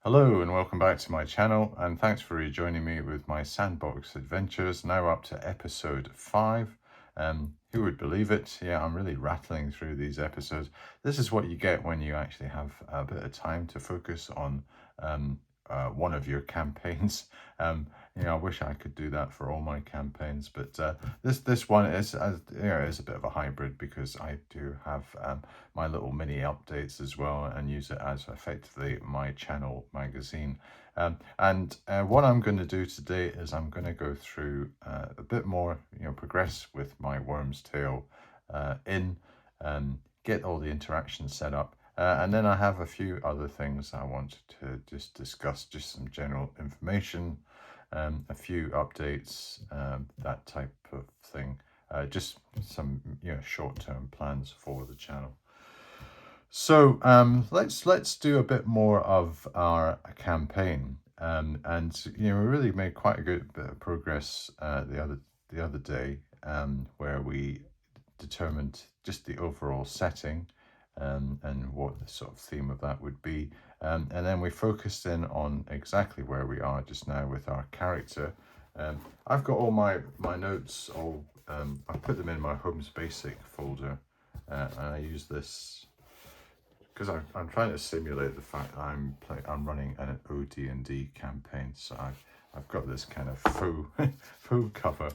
Hello and welcome back to my channel, and thanks for rejoining me with my Sandbox adventures, now up to episode 5. Who would believe it? Yeah, I'm really rattling through these episodes. This is what you get when you actually have a bit of time to focus on one of your campaigns. I wish I could do that for all my campaigns, but this one is, is a bit of a hybrid because I do have my little mini updates as well and use it as effectively my channel magazine. And what I'm going to do today is I'm going to go through a bit more, progress with my Worm's Tale get all the interactions set up. And then I have a few other things I want to just discuss, just some general information, a few updates, that type of thing. Just some short-term plans for the channel. So let's do a bit more of our campaign, and we really made quite a good bit of progress the other day, where we determined just the overall setting, and what the sort of theme of that would be, and then we focused in on exactly where we are just now with our character. I've got all my notes all. I put them in my Homes Basic folder, and I use this because I'm trying to simulate the fact I'm running an OD&D campaign, so I've got this kind of faux faux cover,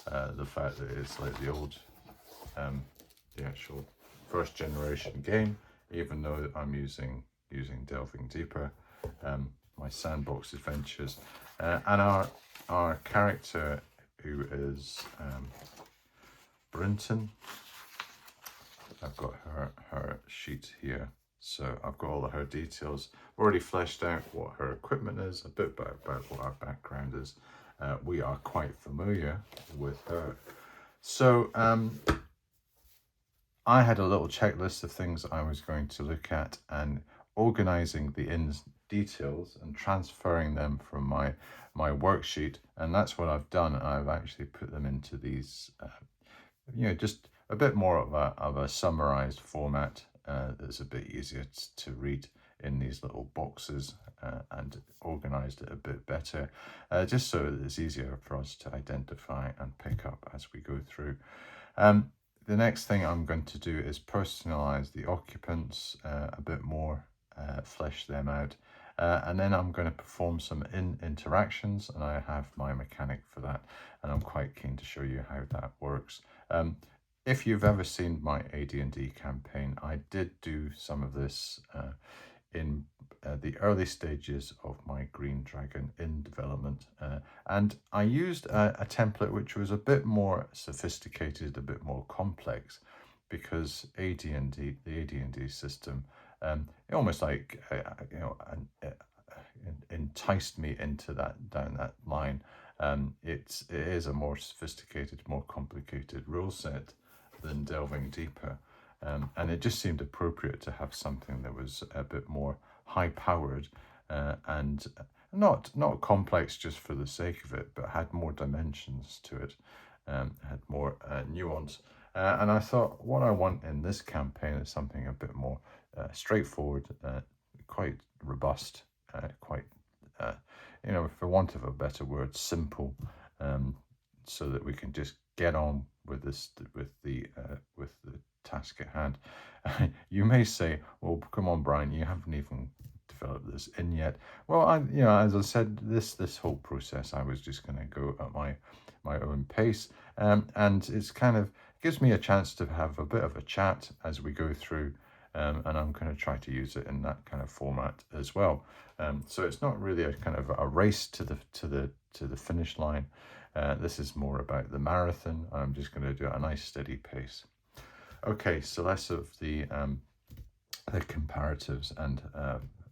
the fact that it's like the old the actual first generation game, even though I'm using Delving Deeper, my Sandbox adventures, and our character, who is Brinton. I've got her sheet here, so I've got all of her details. Already fleshed out what her equipment is, a bit about what our background is. We are quite familiar with her. So I had a little checklist of things I was going to look at, and organizing the details and transferring them from my worksheet, and that's what I've done. I've actually put them into these, just a bit more of a summarized format that's a bit easier to read in these little boxes, and organized it a bit better, just so that it's easier for us to identify and pick up as we go through. The next thing I'm going to do is personalize the occupants a bit more, flesh them out, and then I'm going to perform some interactions, and I have my mechanic for that, and I'm quite keen to show you how that works. If you've ever seen my AD&D campaign, I did do some of this in the early stages of my Green Dragon in development, and I used a template which was a bit more sophisticated, a bit more complex, because AD&D, the AD&D system, it almost like enticed me into down that line. It is a more sophisticated, more complicated rule set than Delving Deeper. And it just seemed appropriate to have something that was a bit more high-powered, and not complex just for the sake of it, but had more dimensions to it, had more nuance. And I thought, what I want in this campaign is something a bit more straightforward, quite robust, quite, for want of a better word, simple, so that we can just get on with this, with the task at hand. You may say, well, come on, Brian, you haven't even developed this in yet. Well, as I said, this whole process, I was just going to go at my own pace, and it's kind of gives me a chance to have a bit of a chat as we go through, and I'm going to try to use it in that kind of format as well. So it's not really a kind of a race to the finish line. This is more about the marathon. I'm just going to do it at a nice steady pace. Okay, so less of the comparatives and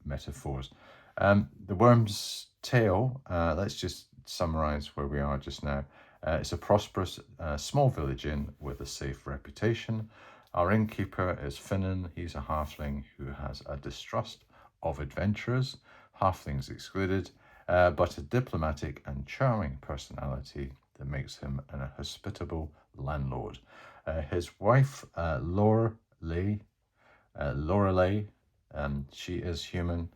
metaphors. The Worm's Tale, let's just summarize where we are just now. It's a prosperous small village inn with a safe reputation. Our innkeeper is Finnan. He's a halfling who has a distrust of adventurers, halflings excluded, but a diplomatic and charming personality that makes him an hospitable landlord. His wife, Lorelei, she is human,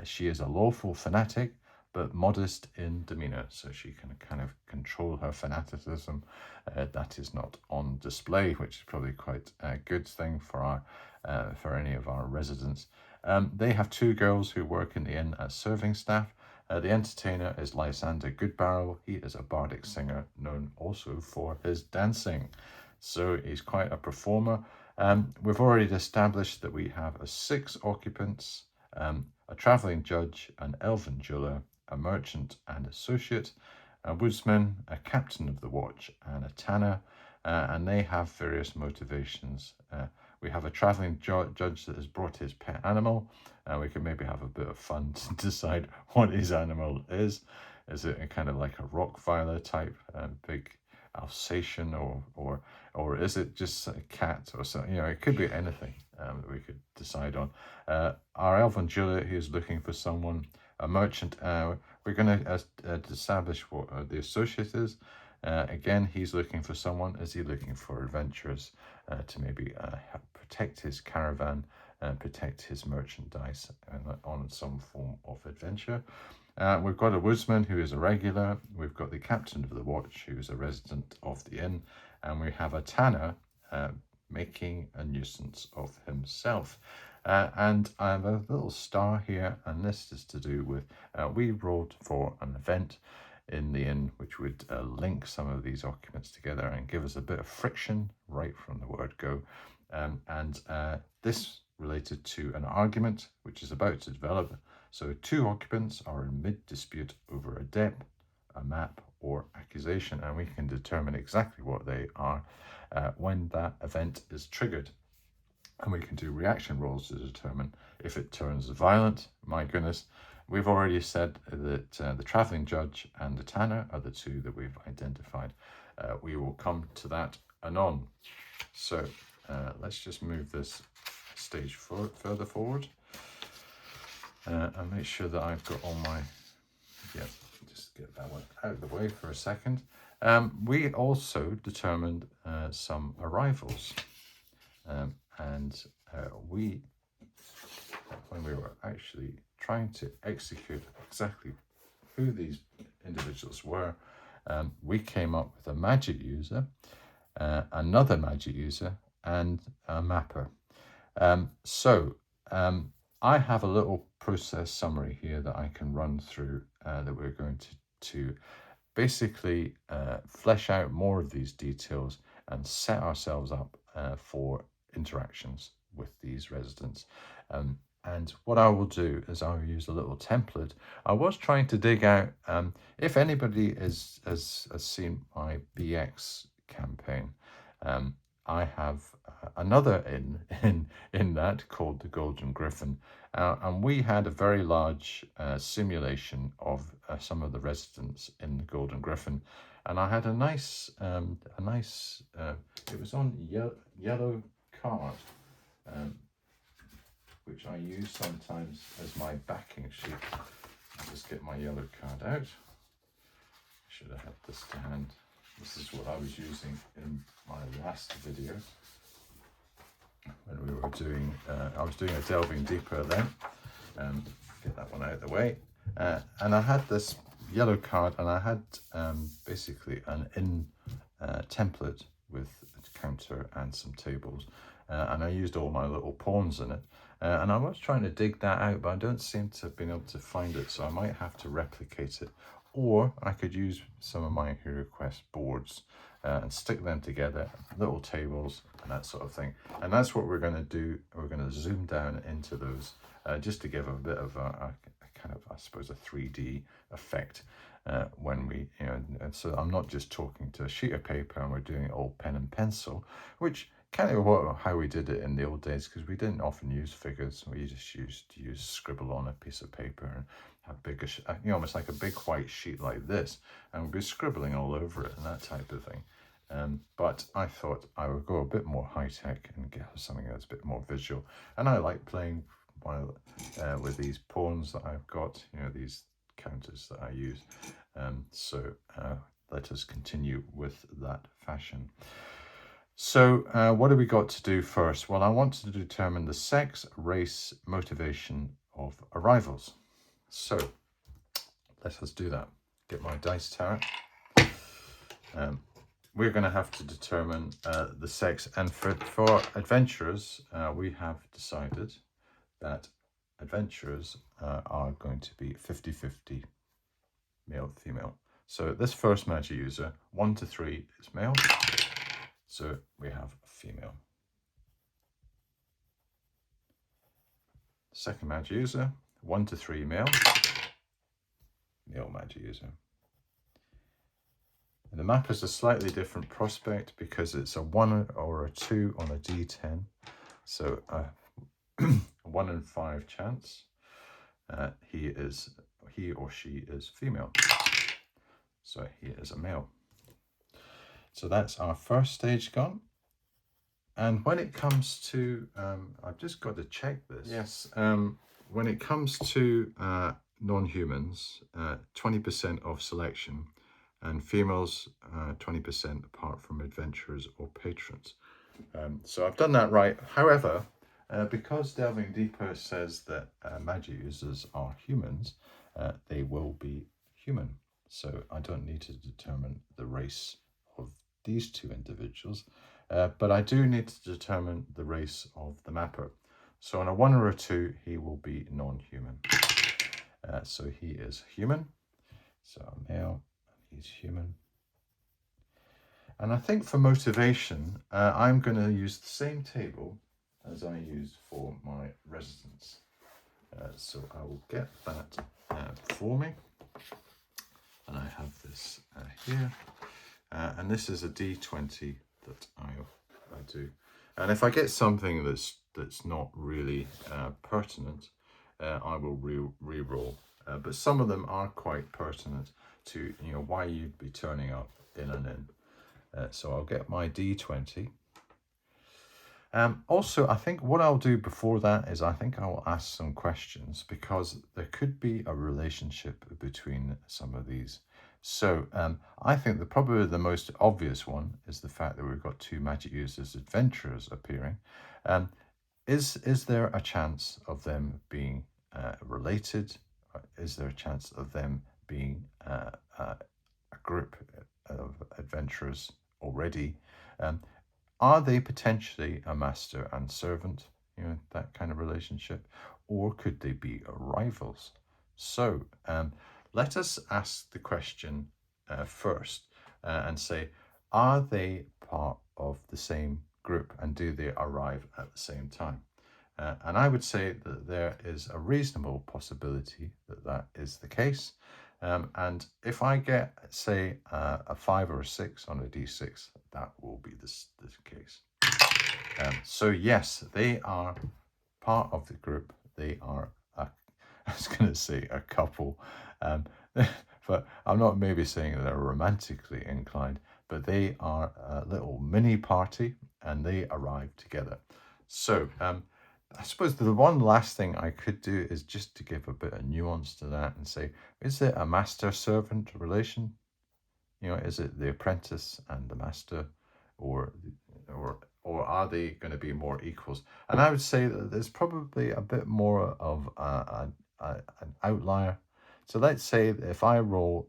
She is a lawful fanatic, but modest in demeanor, so she can kind of control her fanaticism. That is not on display, which is probably quite a good thing for any of our residents. They have two girls who work in the inn as serving staff. The entertainer is Lysander Goodbarrow. He is a bardic singer known also for his dancing. So he's quite a performer. We've already established that we have 6 occupants, a travelling judge, an elven jeweller, a merchant and associate, a woodsman, a captain of the watch, and a tanner, and they have various motivations. We have a travelling judge that has brought his pet animal, and we can maybe have a bit of fun to decide what his animal is. Is it a kind of like a Rottweiler type, big Alsatian, or is it just a cat or something? You know, it could be anything that we could decide on. Our elven jeweler, he is looking for someone. A merchant, we're going to establish what the associate is. Again, he's looking for someone. Is he looking for adventurers to maybe protect his caravan and protect his merchandise on some form of adventure? We've got a woodsman who is a regular. We've got the captain of the watch who is a resident of the inn. And we have a tanner making a nuisance of himself. And I have a little star here, and this is to do with, we rolled for an event in the inn which would link some of these occupants together and give us a bit of friction right from the word go. This related to an argument which is about to develop. So 2 occupants are in mid-dispute over a debt, a map, or accusation, and we can determine exactly what they are when that event is triggered. And we can do reaction rolls to determine if it turns violent. My goodness, we've already said that the travelling judge and the tanner are the 2 that we've identified. We will come to that anon. So let's just move this stage further forward and make sure that I've got all my, just get that one out of the way for a second. We also determined some arrivals. And when we were actually trying to execute exactly who these individuals were, we came up with a magic user, another magic user, and a mapper. I have a little process summary here that I can run through that we're going to basically flesh out more of these details and set ourselves up for interactions with these residents. And what I will do is I will use a little template. I was trying to dig out, if anybody has seen my BX campaign, I have another in that called the Golden Griffin, and we had a very large simulation of some of the residents in the Golden Griffin, and I had a nice, it was on yellow card, which I use sometimes as my backing sheet. I'll just get my yellow card out. Should have had this to hand. This is what I was using in my last video when we were doing, I was doing a delving deeper then. Get that one out of the way. And I had this yellow card, and I had basically an in template with a counter and some tables. And I used all my little pawns in it. And I was trying to dig that out, but I don't seem to have been able to find it, so I might have to replicate it. Or I could use some of my HeroQuest boards and stick them together, little tables and that sort of thing. And that's what we're going to do. We're going to zoom down into those just to give a bit of a kind of, I suppose, a 3D effect when we, and so I'm not just talking to a sheet of paper and we're doing it all pen and pencil, which kind of how we did it in the old days, because we didn't often use figures. We just used to use scribble on a piece of paper and have bigger, almost like a big white sheet like this, and we'd be scribbling all over it and that type of thing. But I thought I would go a bit more high-tech and get something that's a bit more visual. And I like playing with these pawns that I've got, these counters that I use. So let us continue with that fashion. So what have we got to do first? Well, I want to determine the sex, race, motivation of arrivals. So let us do that. Get my dice tower. We're going to have to determine the sex, and for adventurers, we have decided that adventurers are going to be 50-50 male, female. So this first magic user, 1 to 3 is male, so we have female. Second magic user, 1 to 3 male, male magic user. And the map is a slightly different prospect because it's a 1 or a 2 on a D10. So a 1 in 5 chance he or she is female. So he is a male. So that's our first stage gone. And when it comes to, I've just got to check this. Yes, when it comes to non-humans, 20% of selection, and females 20% apart from adventurers or patrons. So I've done that right. However, because Delving Deeper says that magic users are humans, they will be human. So I don't need to determine the race of these two individuals, but I do need to determine the race of the mapper. So on a 1 or a 2, he will be non-human. So he is human. So a male, he's human. And I think for motivation, I'm going to use the same table as I used for my residents. So I will get that for me. And I have this here. And this is a D20 that I do. And if I get something that's not really pertinent, I will re-roll. But some of them are quite pertinent to why you'd be turning up in and in. So I'll get my D20. Also, I think what I'll do before that is I think I will ask some questions because there could be a relationship between some of these. So I think probably the most obvious one is the fact that we've got 2 magic users adventurers appearing. Is there a chance of them being related? Is there a chance of them being a group of adventurers already? Are they potentially a master and servant, that kind of relationship? Or could they be rivals? So let us ask the question first and say, are they part of the same group and do they arrive at the same time? And I would say that there is a reasonable possibility that that is the case. And if I get, say, a 5 or a 6 on a D6, that will be this case. So yes, they are part of the group. They are, I was going to say a couple, but I'm not maybe saying that they're romantically inclined, but they are a little mini party and they arrive together. So I suppose the one last thing I could do is just to give a bit of nuance to that and say, is it a master-servant relation? Is it the apprentice and the master, or are they going to be more equals? And I would say that there's probably a bit more of an outlier. So let's say if I roll,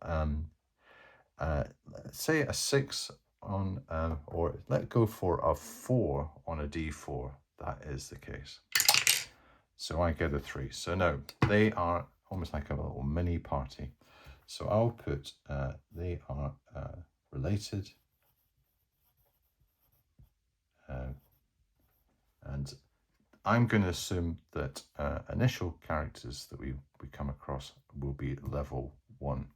say a 6 on, or let's go for a 4 on a D4. That is the case. So I get a 3. So no, they are almost like a little mini party. So I'll put they are related. And I'm going to assume that initial characters that we come across will be level 1.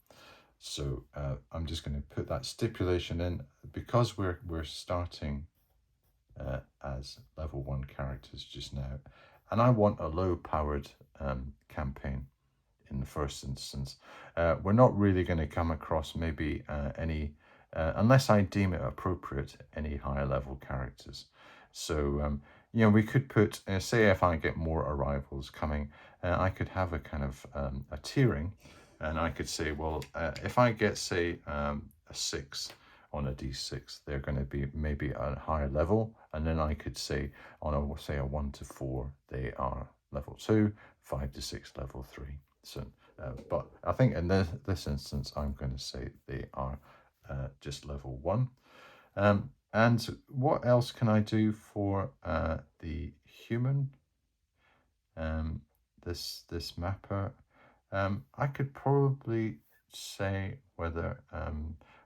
So I'm just going to put that stipulation in because we're starting as level 1 characters just now. And I want a low-powered campaign in the first instance. We're not really going to come across maybe any, unless I deem it appropriate, any higher level characters. So, we could put, say if I get more arrivals coming, I could have a kind of a tiering, and I could say, well, if I get, say, a 6 on a D6, they're going to be maybe a higher level, and then I could say on a 1 to 4 they are level 2, 5 to 6 level 3. So, but I think in this instance, I'm going to say they are just level 1. And what else can I do for the human? This mapper. I could probably say whether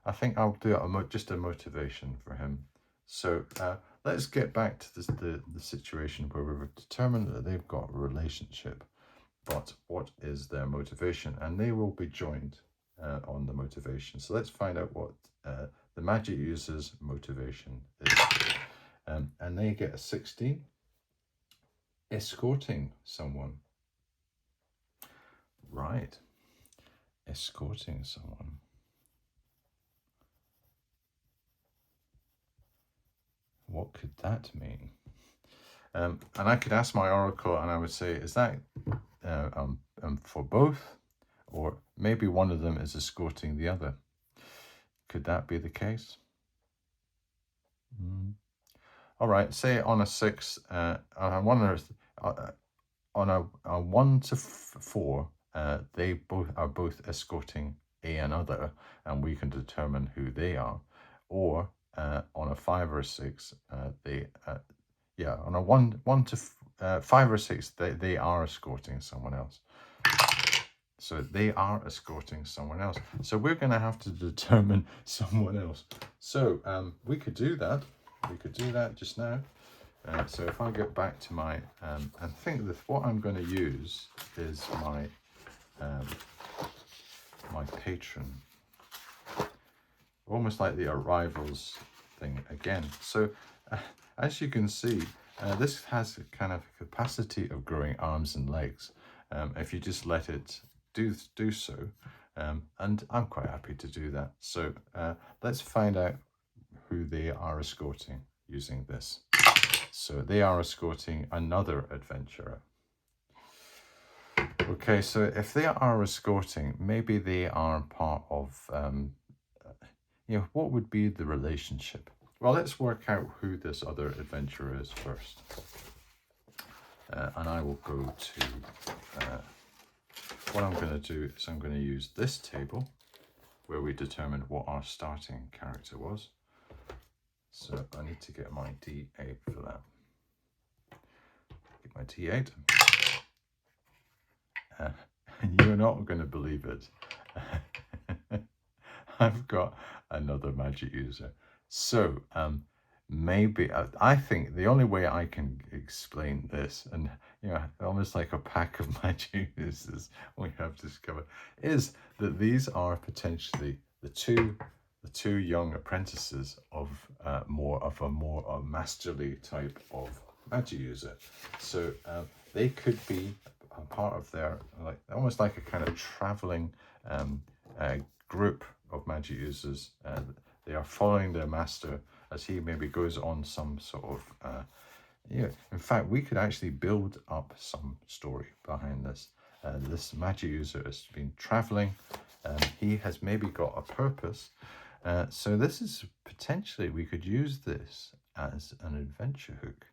I think I'll do just a motivation for him. So let's get back to the situation where we've determined that they've got a relationship, but what is their motivation? And they will be joined on the motivation. So let's find out what the magic user's motivation is. And they get a 16. Escorting someone. Right. Escorting someone. What could that mean? And I could ask my oracle and I would say, is that for both? Or maybe one of them is escorting the other. Could that be the case? All right, say on a 6, on a 1 to 4, they are both escorting another, and we can determine who they are. Or on a 5 or 6, on a 1 to 5 or 6, they are escorting someone else. So they are escorting someone else. So we're going to have to determine someone else. So we could do that. We could do that just now. So if I get back to my, I think that what I'm going to use is my my patron, almost like the arrivals thing again. So as you can see, this has a kind of capacity of growing arms and legs if you just let it do so, and I'm quite happy to do that. So let's find out who they are escorting using this. So they are escorting another adventurer. Okay, so if they are escorting, maybe they are part of, what would be the relationship? Well, let's work out who this other adventurer is first. And I will go to, what I'm going to do is I'm going to use this table where we determined what our starting character was. So I need to get my D8 for that. Get my D8. And you're not going to believe it. I've got another magic user. So maybe, I think the only way I can explain this, and almost like a pack of magic users we have discovered, is that these are potentially the two young apprentices of more of a masterly type of magic user. So they could be a part of their, almost like a kind of traveling group of magic users. They are following their master as he maybe goes on some sort of in fact, we could actually build up some story behind this. This magic user has been traveling. He has maybe got a purpose. So this is potentially, we could use this as an adventure hook.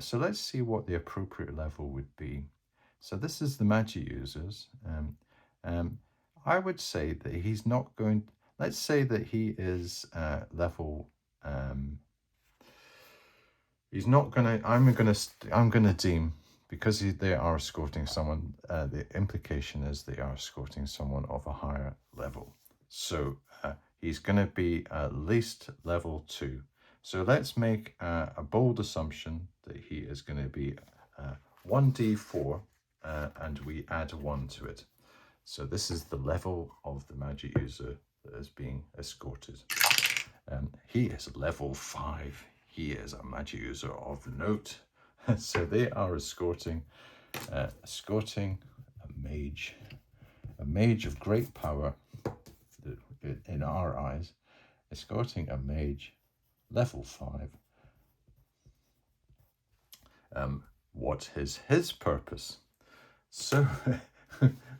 So let's see what the appropriate level would be. So this is the magic users. I would say that he's not going, let's say that he is level, he's not going to, I'm going to deem, because they are escorting someone, the implication is they are escorting someone of a higher level. So he's going to be at least level 2. So let's make a bold assumption that he is going to be 1d4, and we add 1 to it. So this is the level of the magic user that is being escorted. He is level 5. He is a magic user of note. So they are escorting a mage of great power in our eyes, escorting a mage level 5. What is his purpose? So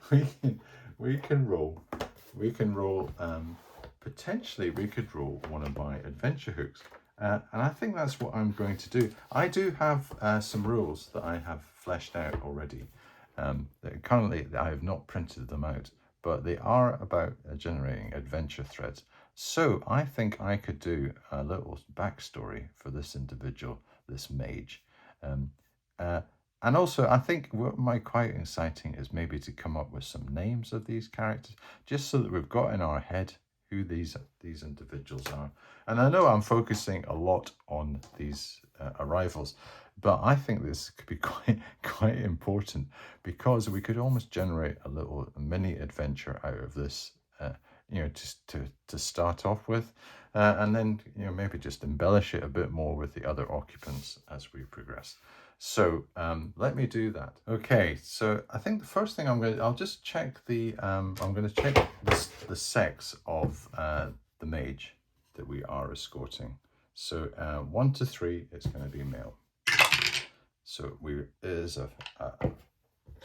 we can roll. Potentially we could roll one of my adventure hooks, and I think that's what I'm going to do. I do have some rules that I have fleshed out already, Currently, I have not printed them out, but they are about generating adventure threads. So I think I could do a little backstory for this individual, this mage. Um, uh, and also, I think what might be quite exciting is maybe to come up with some names of these characters, just so that we've got in our head who these individuals are. And I know I'm focusing a lot on these arrivals, but I think this could be quite important, because we could almost generate a little mini adventure out of this, just to start off with, and then maybe just embellish it a bit more with the other occupants as we progress. So let me do that. Okay, so I think the first thing I'll just check I'm going to check the sex of the mage that we are escorting. So 1 to 3, it's going to be male. So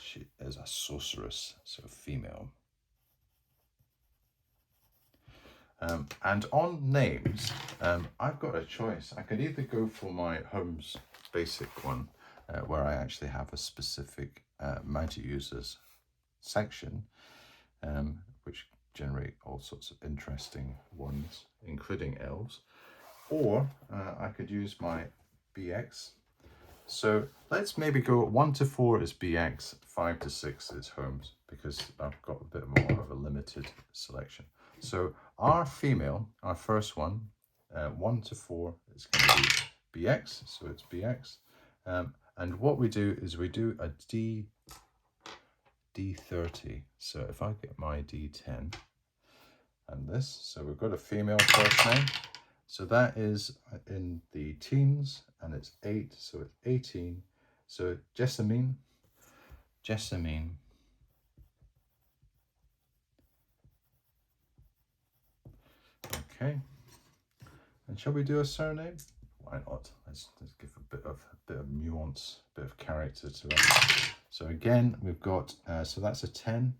she is a sorceress, so female. And on names, I've got a choice. I could either go for my Home's basic one, where I actually have a specific magic users section, which generate all sorts of interesting ones, including elves, or I could use my BX. So let's maybe go 1 to 4 is BX, 5 to 6 is Homes, because I've got a bit more of a limited selection. So our female, our first one, 1 to 4 is going to be BX, so it's BX. And what we do is we do a D30. So if I get my D10 and this, so we've got a female first name. So that is in the teens, and it's 8, so it's 18. So Jessamine. Okay. And shall we do a surname? Why not? Let's give a bit of nuance, a bit of character to it. So again, we've got so that's a 10,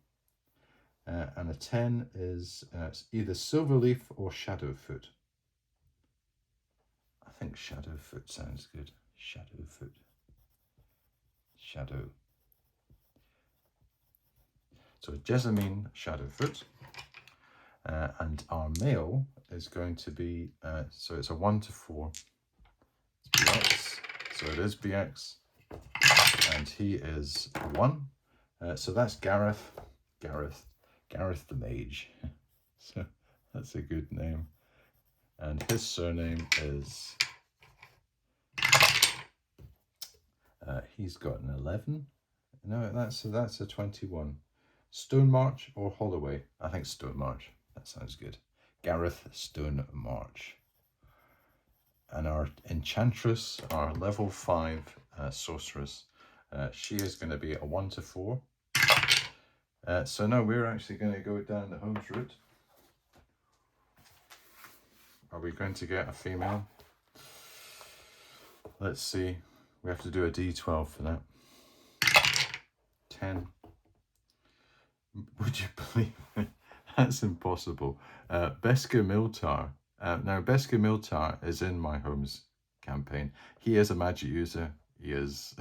and a 10 is either Silverleaf or Shadowfoot. I think Shadowfoot sounds good. Shadowfoot. Shadow. So Jessamine Shadowfoot. And our male is going to be, so it's a 1 to 4. It's BX. So it is BX. And he is 1. So that's Gareth the Mage. So that's a good name. And his surname is, he's got an 11. No, that's a 21. Stonemarch or Holloway? I think Stonemarch. That sounds good. Gareth Stonemarch. And our enchantress, our level 5 sorceress, she is going to be a 1 to 4. So no, we're actually going to go down the Homes route. Are we going to get a female? Let's see. We have to do a D12 for that. 10. Would you believe it? That's impossible. Beskar Miltar. Now, Beskar Miltar is in my Homes campaign. He is a magic user. He's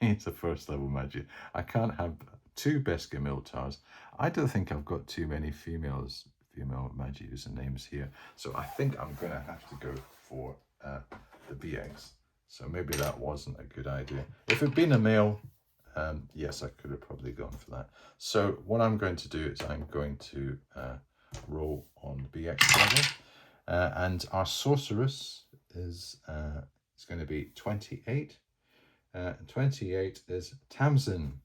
a first level magic. I can't have 2 Beskar Miltars. I don't think I've got too many female magic user names here. So I think I'm going to have to go for the BX. So maybe that wasn't a good idea. If it'd been a male, yes, I could have probably gone for that. So what I'm going to do is I'm going to roll on the BX level. And our sorceress is going to be 28. 28 is Tamsin.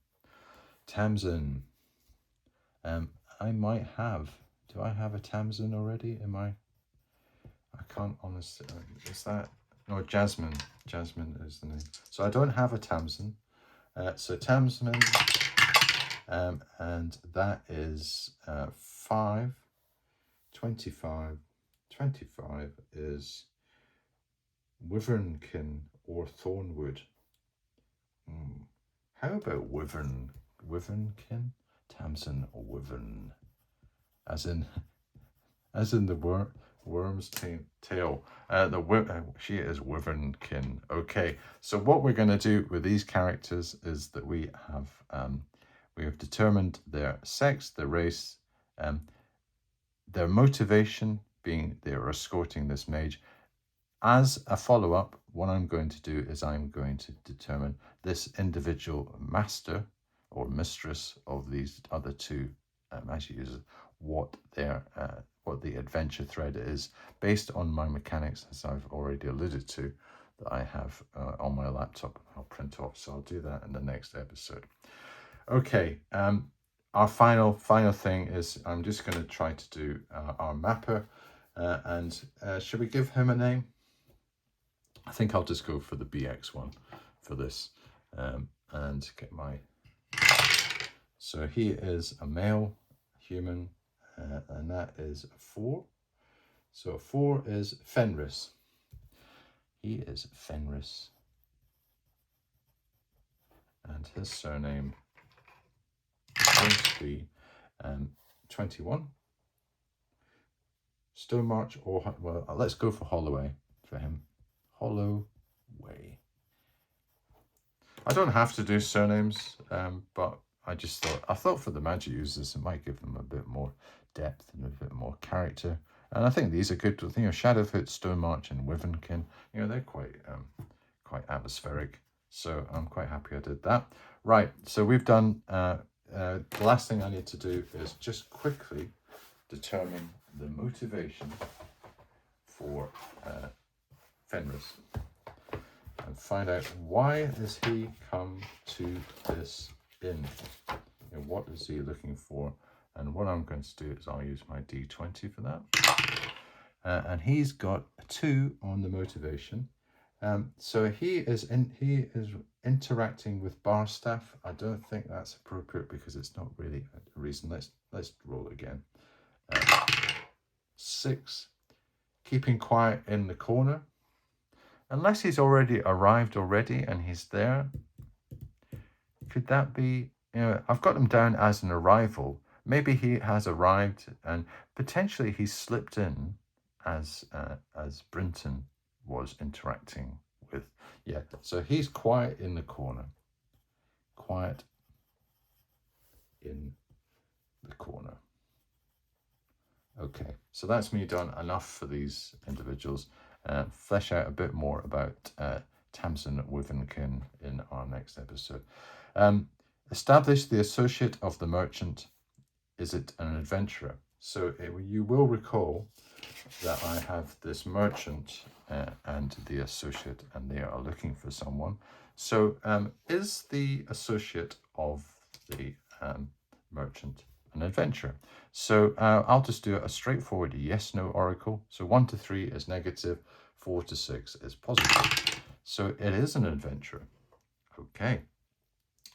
I might have. Do I have a Tamsin already? I can't honestly. Is that? No, Jasmine. Jasmine is the name. So I don't have a Tamsin. So Tamsin, and that is 5. 25. 25 is Wyvernkin or Thornwood. How about Wyvernkin? Tamsin or Wyvern, as in the worm's tail. She is Wyvernkin. Okay, so what we're going to do with these characters is that we have We have determined their sex, their race, their motivation, being they're escorting this mage. As a follow-up, what I'm going to do is I'm going to determine this individual master or mistress of these other two magic users, what the adventure thread is, based on my mechanics, as I've already alluded to, that I have on my laptop. I'll print off, so I'll do that in the next episode. Okay, our final thing is I'm just going to try to do our mapper, and should we give him a name? I think I'll just go for the BX one for this, and get my... So he is a male human, and that is a 4. So 4 is Fenris. He is Fenris. And his surname is going to be 21. Stone March or... Well, let's go for Holloway for him. Holloway. I don't have to do surnames, but I thought for the magic users it might give them a bit more depth and a bit more character. And I think these are good. Shadowfoot, Stone March, and Wyvernkin. They're quite atmospheric. So I'm quite happy I did that. Right. So we've done. The last thing I need to do is just quickly determine the motivation for Fenris, and find out why has he come to this inn. What is he looking for? And what I'm going to do is I'll use my D20 for that. And he's got a 2 on the motivation. So he is interacting with Barstaff. I don't think that's appropriate because it's not really a reason. Let's roll again. 6. Keeping quiet in the corner. Unless he's already arrived and he's there. Could that be, I've got him down as an arrival. Maybe he has arrived and potentially he's slipped in as Brinton was interacting with. Yeah, so he's quiet in the corner. Quiet in the corner. Okay, so that's me done enough for these individuals. Flesh out a bit more about Tamsin Wyvernkin in our next episode. Establish the associate of the merchant. Is it an adventurer? So you will recall that I have this merchant and the associate, and they are looking for someone. So is the associate of the merchant an adventurer? So I'll just do a straightforward yes/no oracle. So 1 to 3 is negative, 4 to 6 is positive. So it is an adventurer. Okay.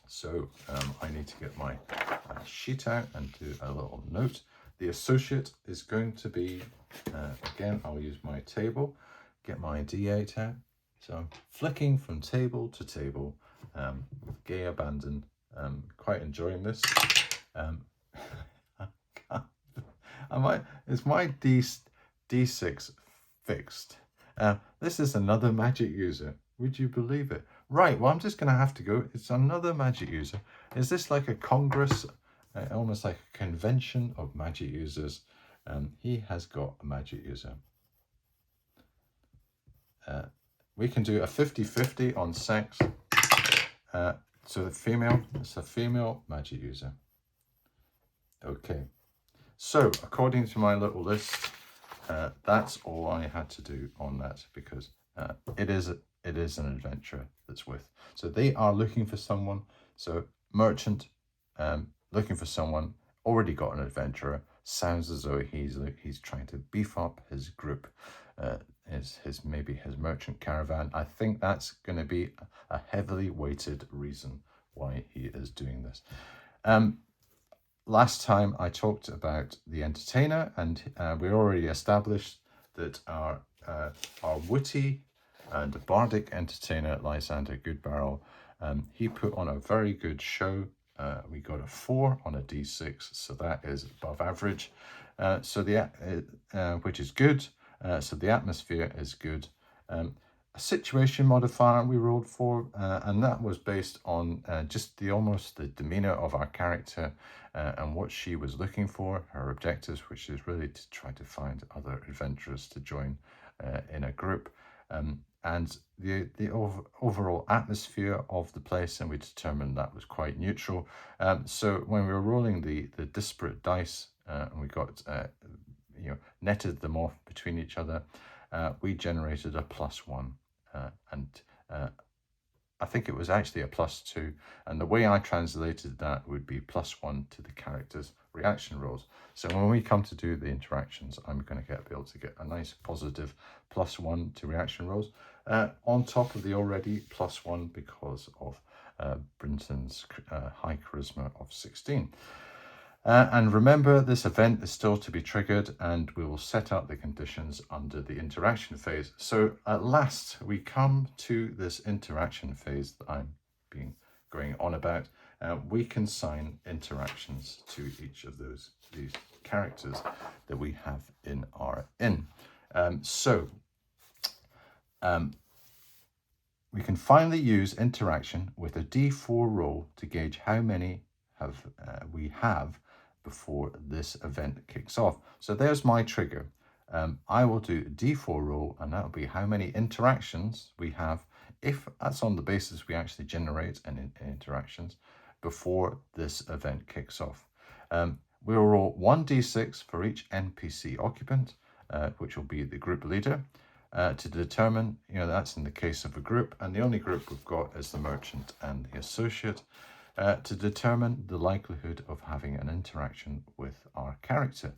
So I need to get my sheet out and do a little note. The associate is going to be, again, I'll use my table, get my D8 out. So I'm flicking from table to table with gay abandon. Quite enjoying this. Is my D6 fixed? This is another magic user. Would you believe it? Right, well, I'm just going to have to go. It's another magic user. Is this like a congress, almost like a convention of magic users? He has got a magic user. We can do a 50-50 on sex. So the female, it's a female magic user. Okay. So, according to my little list, that's all I had to do on that, because it is an adventurer that's with. So they are looking for someone. So merchant, looking for someone, already got an adventurer. Sounds as though he's trying to beef up his group, maybe his merchant caravan. I think that's going to be a heavily weighted reason why he is doing this. Last time I talked about the entertainer, and we already established that our witty and bardic entertainer, Lysander Goodbarrel, he put on a very good show. We got a 4 on a D6, so that is above average. Which is good. So the atmosphere is good. a situation modifier we rolled for, and that was based on just almost the demeanor of our character and what she was looking for, her objectives, which is really to try to find other adventurers to join in a group, and the overall atmosphere of the place, and we determined that was quite neutral. So when we were rolling the disparate dice, and we got netted them off between each other, we generated a +1. And I think it was actually a +2. And the way I translated that would be +1 to the character's reaction rolls. So when we come to do the interactions, I'm going to be able to get a nice positive +1 to reaction rolls on top of the already +1 because of Brinton's high charisma of 16. And remember, this event is still to be triggered, and we will set out the conditions under the interaction phase. So at last, we come to this interaction phase that I'm going on about. We can assign interactions to each of these characters that we have in our inn. We can finally use interaction with a D4 roll to gauge how many we have before this event kicks off. So there's my trigger. I will do a D4 roll, and that will be how many interactions we have, if that's on the basis we actually generate any interactions before this event kicks off. We'll roll 1d6 for each NPC occupant, which will be the group leader, to determine, that's in the case of a group, and the only group we've got is the merchant and the associate, to determine the likelihood of having an interaction with our character.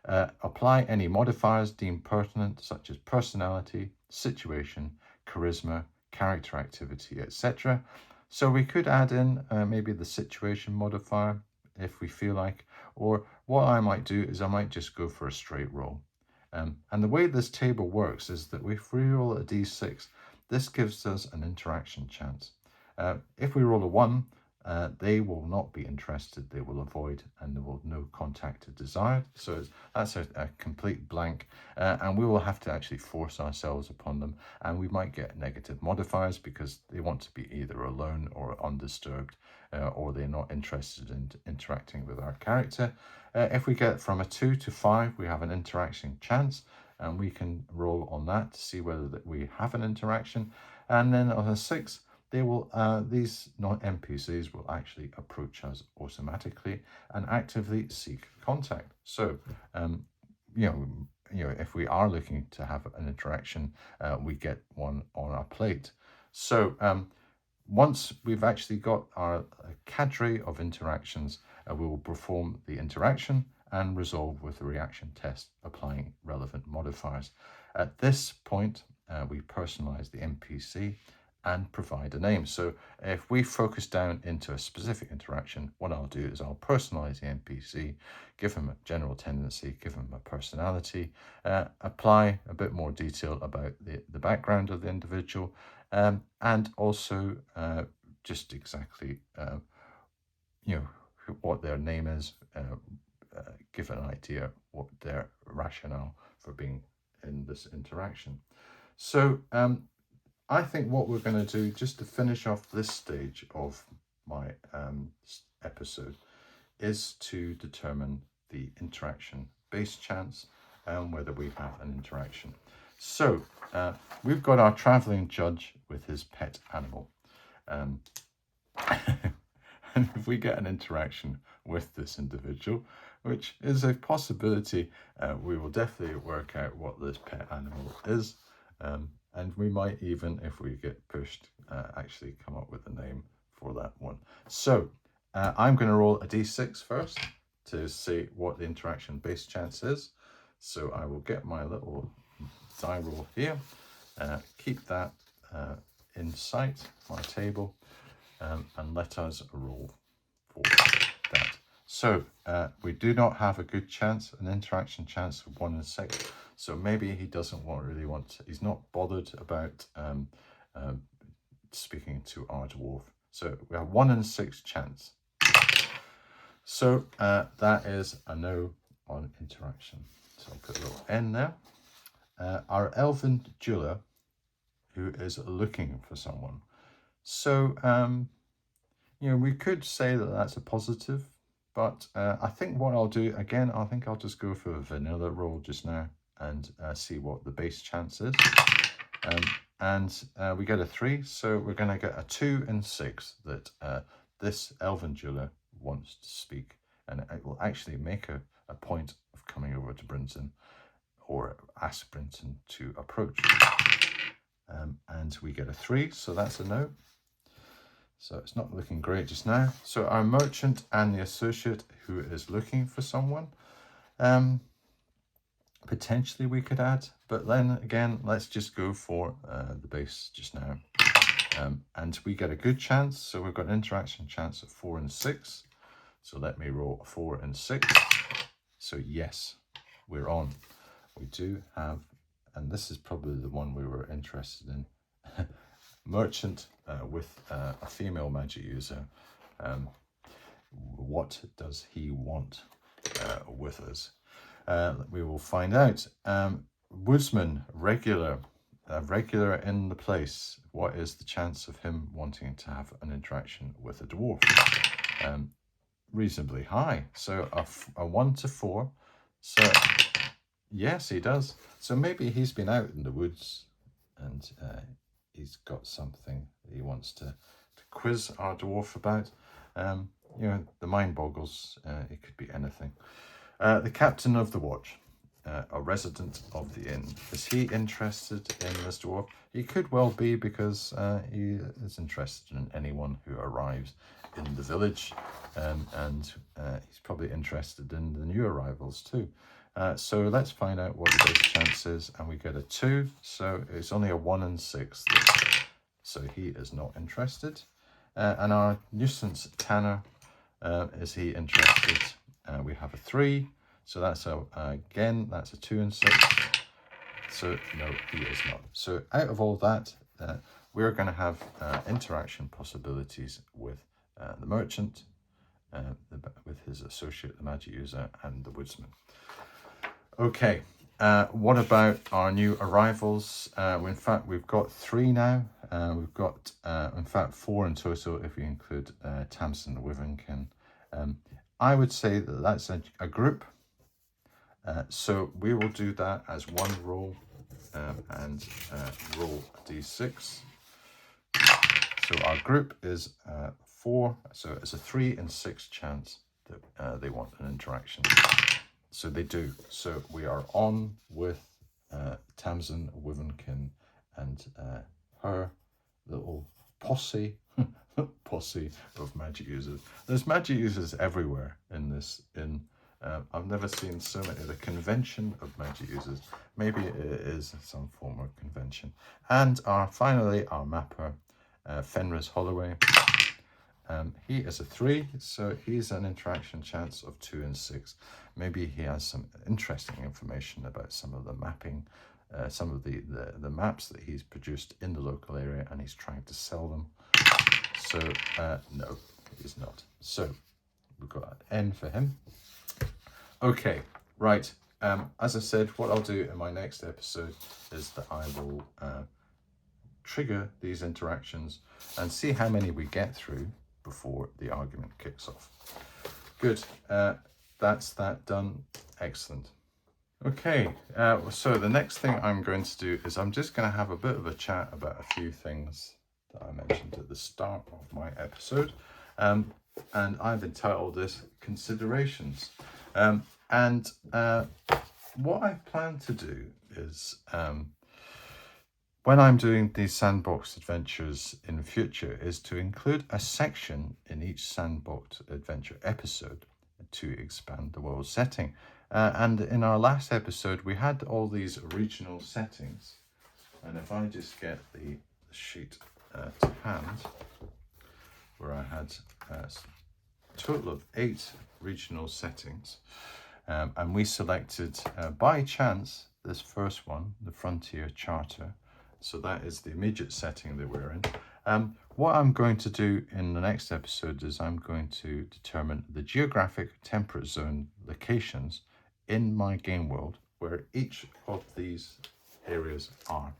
Apply any modifiers deemed pertinent, such as personality, situation, charisma, character activity, etc. So we could add in maybe the situation modifier if we feel like, or what I might do is I might just go for a straight roll. And the way this table works is that if we roll a d6, this gives us an interaction chance. If we roll a 1, they will not be interested, they will avoid, and there will no contact desired. So that's a complete blank, and we will have to actually force ourselves upon them, and we might get negative modifiers because they want to be either alone or undisturbed, or they're not interested in interacting with our character. If we get from a 2 to 5, we have an interaction chance, and we can roll on that to see whether we have an interaction. And then on a 6, they will these NPCs will actually approach us automatically and actively seek contact. So if we are looking to have an interaction, we get one on our plate. So once we've actually got our cadre of interactions, we will perform the interaction and resolve with a reaction test, applying relevant modifiers. At this point, we personalize the NPC and provide a name. So if we focus down into a specific interaction, what I'll do is I'll personalize the NPC, give him a general tendency, give him a personality, apply a bit more detail about the background of the individual, and also just exactly what their name is, give an idea what their rationale for being in this interaction. So I think what we're going to do, just to finish off this stage of my episode, is to determine the interaction base chance and whether we have an interaction. So we've got our traveling judge with his pet animal. And if we get an interaction with this individual, which is a possibility, we will definitely work out what this pet animal is. And we might even, if we get pushed, actually come up with a name for that one. So I'm going to roll a d6 first to see what the interaction base chance is. So I will get my little die roll here, keep that in sight, my table, and let us roll for that. So we do not have a good chance, an interaction chance of 1 in 6. So maybe he doesn't really want to, he's not bothered about speaking to our dwarf. So we have 1 in 6 chance. So that is a no on interaction. So I'll put a little N there. Our elven jeweler, who is looking for someone. So, we could say that that's a positive, but I think what I'll do, again, I think I'll just go for a vanilla roll just now and see what the base chance is. We get a 3, so we're going to get a 2 and 6 that this elven jeweler wants to speak, and it will actually make a point of coming over to Brinton, or ask Brinton to approach. And we get a 3, so that's a no. So it's not looking great just now. So our merchant and the associate who is looking for someone, potentially we could add, but then again, let's just go for the base just now. And we get a good chance, so we've got an interaction chance of 4 and 6. So let me roll 4 and 6. So yes, we're on. We do have, and this is probably the one we were interested in, merchant with a female magic user. What does he want with us? We will find out. Woodsman, regular in the place. What is the chance of him wanting to have an interaction with a dwarf? Reasonably high. So a 1 to 4. So yes, he does. So maybe he's been out in the woods and he's got something that he wants to quiz our dwarf about. The mind boggles. It could be anything. The captain of the watch, a resident of the inn. Is he interested in this dwarf? He could well be, because he is interested in anyone who arrives in the village, and he's probably interested in the new arrivals too. So let's find out what the base chance is, and we get a 2, so it's only a 1 and 6. So he is not interested. And our nuisance tanner, is he interested? We have a 3, so that's again that's a 2 and 6. So no, he is not. So out of all that, we're going to have interaction possibilities with the merchant, with his associate, the magic user, and the woodsman. Okay, what about our new arrivals? In fact, we've got 3 now. We've got, in fact, 4 in total if we include Tamsin Wivenkin. I would say that that's a group. So we will do that as one roll, and roll a d6. So our group is 4, so it's a 3 and 6 chance that they want an interaction. So they do. So we are on with Tamsin Wivenkin and her little posse of magic users. There's magic users everywhere in this inn. I've never seen so many. The convention of magic users. Maybe it is some form of convention. And finally our mapper, Fenris Holloway. He is a 3, so he's an interaction chance of 2 and 6. Maybe he has some interesting information about some of the mapping, some of the maps that he's produced in the local area, and he's trying to sell them. So no, he's not. So we've got an N for him. Okay, right. As I said, what I'll do in my next episode is that I will trigger these interactions and see how many we get through before the argument kicks off. Good. That's that done. Excellent. Okay, so the next thing I'm going to do is I'm just going to have a bit of a chat about a few things that I mentioned at the start of my episode. And I've entitled this Considerations. What I plan to do is, when I'm doing these Sandbox adventures in future, is to include a section in each Sandbox adventure episode to expand the world setting. And in our last episode, we had all these regional settings. And if I just get the sheet to hand, where I had a total of 8 regional settings. And we selected, by chance, this first one, the Frontier Charter. So that is the immediate setting that we're in. What I'm going to do in the next episode is I'm going to determine the geographic temperate zone locations in my game world where each of these areas are.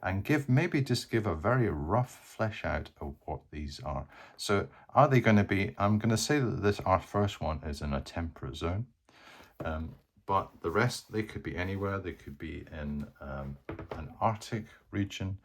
and just give a very rough flesh out of what these are. So are they going to be, I'm going to say that our first one is in a temperate zone. But the rest, they could be anywhere. They could be in an Arctic region.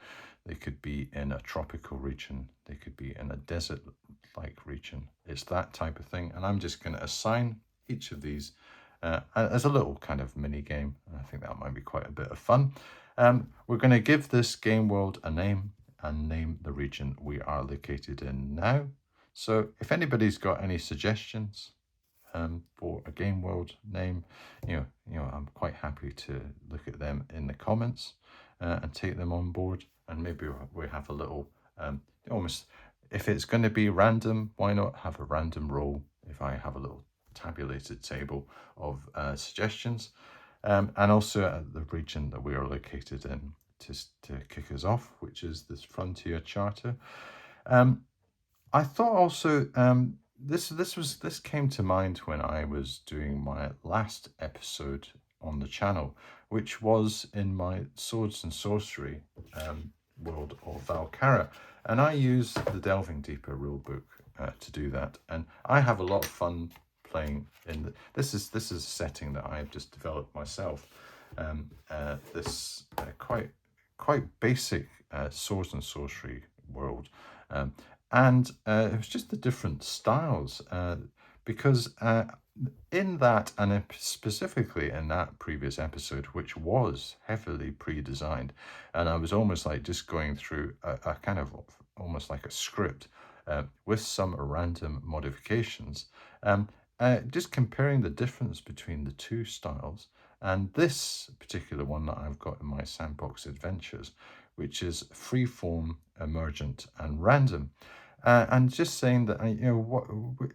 They could be in a tropical region. They could be in a desert-like region. It's that type of thing. And I'm just going to assign each of these as a little kind of mini game. I think that might be quite a bit of fun. We're going to give this game world a name and name the region we are located in now. So if anybody's got any suggestions for a game world name, I'm quite happy to look at them in the comments and take them on board. And maybe we have a little almost, if it's going to be random, why not have a random roll if I have a little tabulated table of suggestions, and also the region that we are located in to kick us off, which is this Frontier Charter. I thought also this came to mind when I was doing my last episode on the channel, which was in my Swords and Sorcery world of Valkyra, and I use the Delving Deeper rulebook to do that, and I have a lot of fun playing in this is a setting that I've just developed myself. This quite basic Swords and Sorcery world. And it was just the different styles, because in that, and specifically in that previous episode, which was heavily pre-designed, and I was almost like just going through a kind of almost like a script with some random modifications, just comparing the difference between the two styles. And this particular one that I've got in my Sandbox Adventures, which is freeform, emergent, and random. And just saying that, what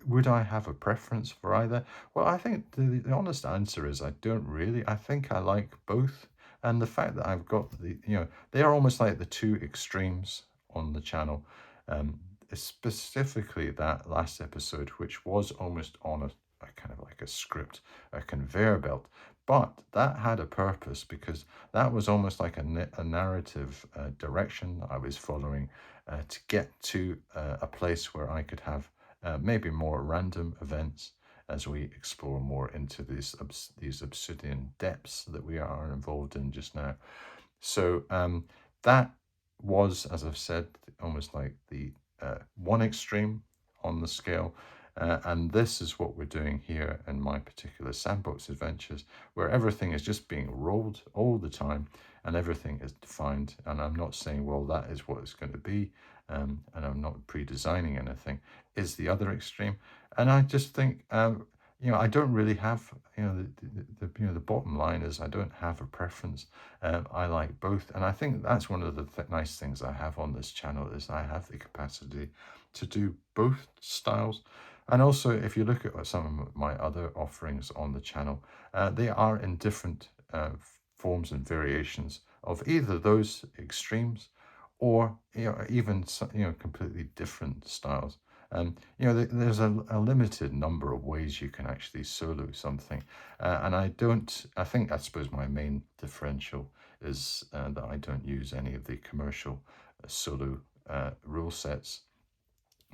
would I have a preference for either? Well, I think the honest answer is I don't really. I think I like both. And the fact that I've got they are almost like the two extremes on the channel. Specifically that last episode, which was almost on a kind of like a script, a conveyor belt. But that had a purpose, because that was almost like a narrative direction that I was following to get to a place where I could have maybe more random events as we explore more into these obsidian depths that we are involved in just now. So that was, as I've said, almost like the one extreme on the scale. And this is what we're doing here in my particular Sandbox Adventures, where everything is just being rolled all the time and everything is defined. And I'm not saying, well, that is what it's going to be, and I'm not pre-designing anything, is the other extreme. And I just think, I don't really have, the bottom line is I don't have a preference. I like both. And I think that's one of the nice things I have on this channel, is I have the capacity to do both styles. And also, if you look at some of my other offerings on the channel, they are in different forms and variations of either those extremes, or even completely different styles. There's a limited number of ways you can actually solo something, and I suppose my main differential is that I don't use any of the commercial solo rule sets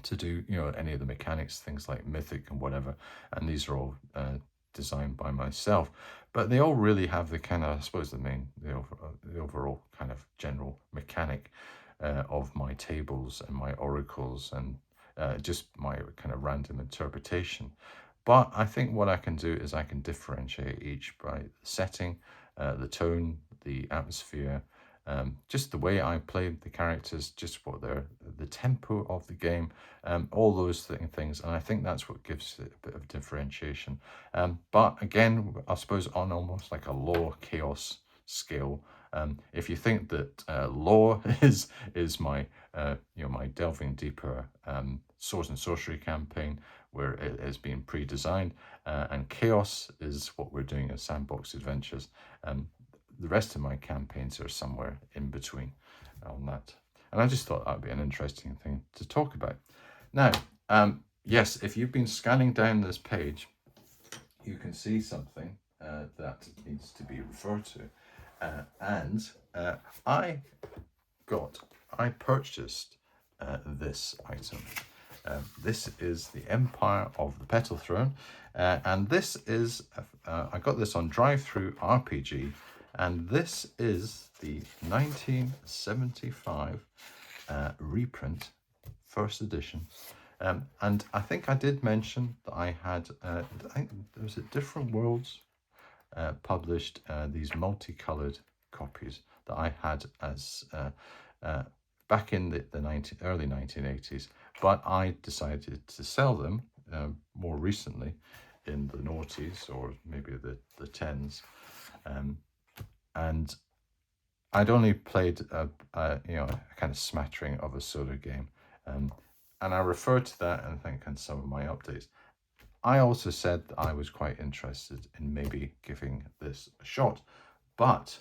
to do any of the mechanics, things like mythic and whatever, and these are all designed by myself. But they all really have the kind of, I suppose, the overall kind of general mechanic of my tables and my oracles, and just my kind of random interpretation. But I think what I can do is I can differentiate each by the setting, the tone, the atmosphere, just the way I play the characters, just what the tempo of the game, all those things. And I think that's what gives it a bit of differentiation. But again, I suppose on almost like a law chaos scale, if you think that law is my my delving deeper Swords and Sorcery campaign, where it has been pre-designed, and chaos is what we're doing at Sandbox Adventures, the rest of my campaigns are somewhere in between on that. And I just thought that would be an interesting thing to talk about. Now, yes, if you've been scanning down this page, you can see something that needs to be referred to. And I I purchased this item. This is the Empire of the Petal Throne, and this is, I got this on Drive-Thru RPG, and this is the 1975 reprint, first edition. And I think I did mention that I had, I think there was a Different Worlds published these multicolored copies that I had as back in the early 1980s, but I decided to sell them more recently in the noughties, or maybe the tens, and I'd only played a kind of smattering of a solo game, and I refer to that, and I think, in some of my updates. I also said that I was quite interested in maybe giving this a shot, but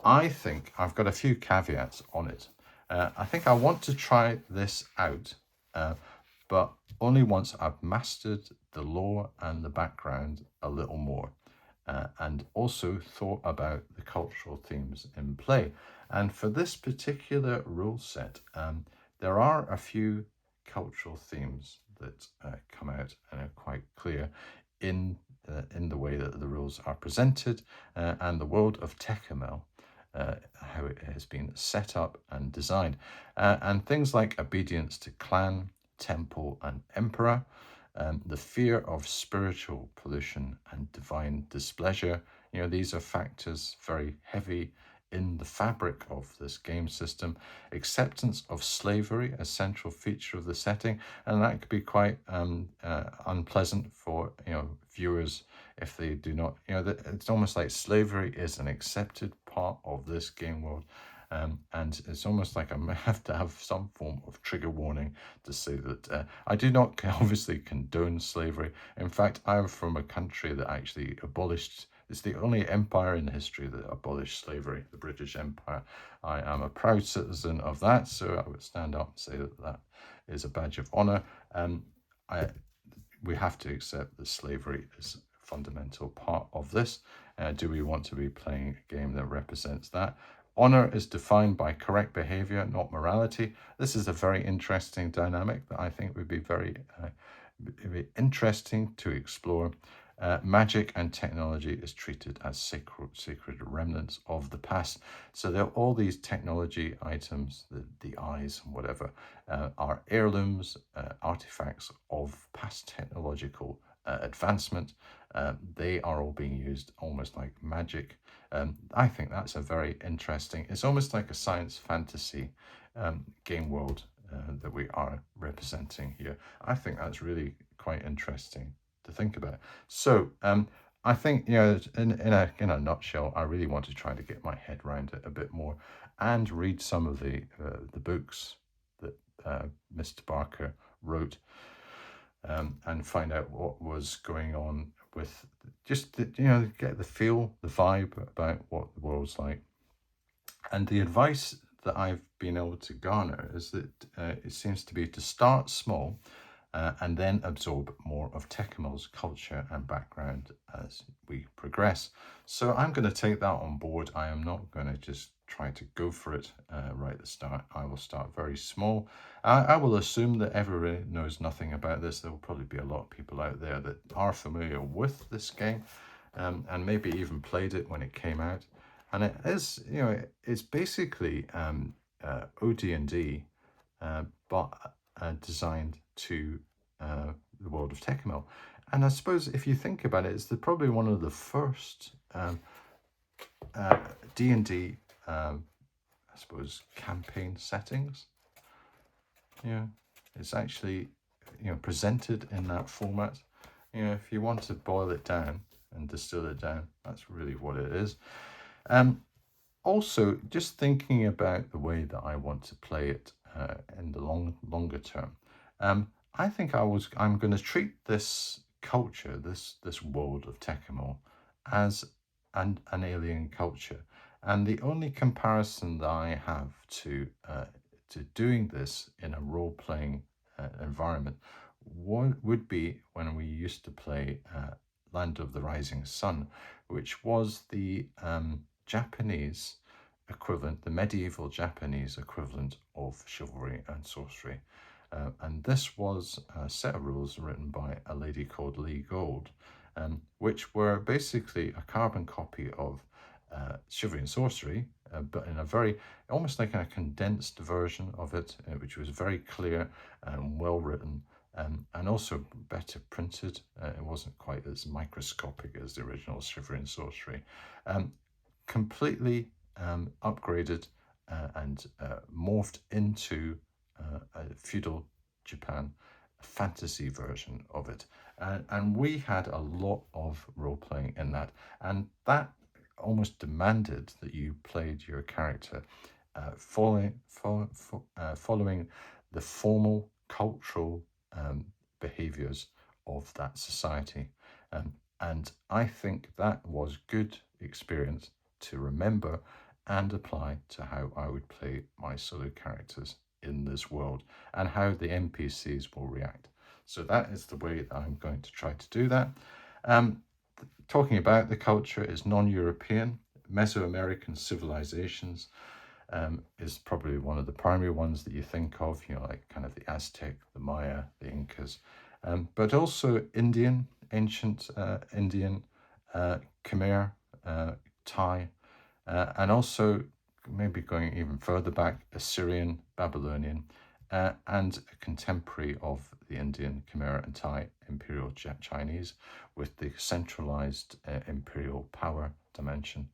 I think I've got a few caveats on it. I think I want to try this out, but only once I've mastered the lore and the background a little more, and also thought about the cultural themes in play. And for this particular rule set, there are a few cultural themes that come out and are quite clear in the way that the rules are presented, and the world of Tecumel, how it has been set up and designed, and things like obedience to clan, temple, and emperor, the fear of spiritual pollution and divine displeasure. These are factors very heavy in the fabric of this game system. Acceptance of slavery, a central feature of the setting, and that could be quite unpleasant for viewers if they do not. It's almost like slavery is an accepted part of this game world. And it's almost like I have to have some form of trigger warning to say that I do not obviously condone slavery. In fact, I'm from a country that actually abolished. It's the only empire in history that abolished slavery, the British Empire. I am a proud citizen of that, so I would stand up and say that that is a badge of honor. We have to accept that slavery is a fundamental part of this. Do we want to be playing a game that represents that? Honor is defined by correct behavior, not morality. This is a very interesting dynamic that I think would be very interesting to explore. Magic and technology is treated as sacred remnants of the past. So there are all these technology items, the eyes and whatever, are heirlooms, artifacts of past technological advancement. They are all being used almost like magic. I think that's a very interesting, it's almost like a science fantasy game world that we are representing here. I think that's really quite interesting to think about. So I think, in a nutshell, I really want to try to get my head around it a bit more and read some of the books that Mr. Barker wrote, and find out what was going on with just get the feel, the vibe about what the world's like. And the advice that I've been able to garner is that it seems to be to start small, and then absorb more of Tecamel's culture and background as we progress. So I'm going to take that on board. I am not going to just try to go for it right at the start. I will start very small. I will assume that everybody knows nothing about this. There will probably be a lot of people out there that are familiar with this game, and maybe even played it when it came out. And it is, it's basically OD&D, but designed to the world of Tecumel. And I suppose if you think about it, it's probably one of the first D&D, I suppose, campaign settings. It's actually, presented in that format. If you want to boil it down and distill it down, that's really what it is. Also, just thinking about the way that I want to play it in the longer term, I think I'm going to treat this culture, this world of Tecumel, as an alien culture, and the only comparison that I have to doing this in a role-playing environment would be when we used to play Land of the Rising Sun, which was the Japanese equivalent, the medieval Japanese equivalent of chivalry and sorcery. And this was a set of rules written by a lady called Lee Gold, which were basically a carbon copy of chivalry and sorcery, but in a very, almost like a condensed version of it, which was very clear and well written, and also better printed. It wasn't quite as microscopic as the original chivalry and sorcery. Completely upgraded and morphed into a feudal Japan fantasy version of it. And we had a lot of role-playing in that. And that almost demanded that you played your character following the formal cultural behaviors of that society. And I think that was good experience to remember and apply to how I would play my solo characters in this world and how the NPCs will react. So that is the way that I'm going to try to do that. Talking about the culture is non-European. Mesoamerican civilizations is probably one of the primary ones that you think of, like kind of the Aztec, the Maya, the Incas, but also Indian, ancient Indian, Khmer, Thai, and also maybe going even further back, Assyrian, Babylonian, and a contemporary of the Indian, Khmer, and Thai Imperial Chinese with the centralized imperial power dimension.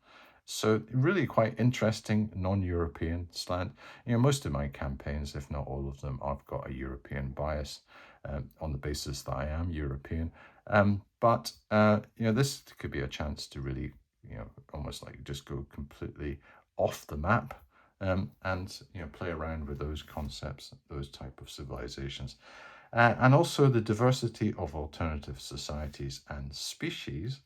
So really quite interesting non-European slant. Most of my campaigns, if not all of them, I've got a European bias on the basis that I am European. But this could be a chance to really, almost like just go completely off the map and play around with those concepts, those type of civilizations. And also the diversity of alternative societies and species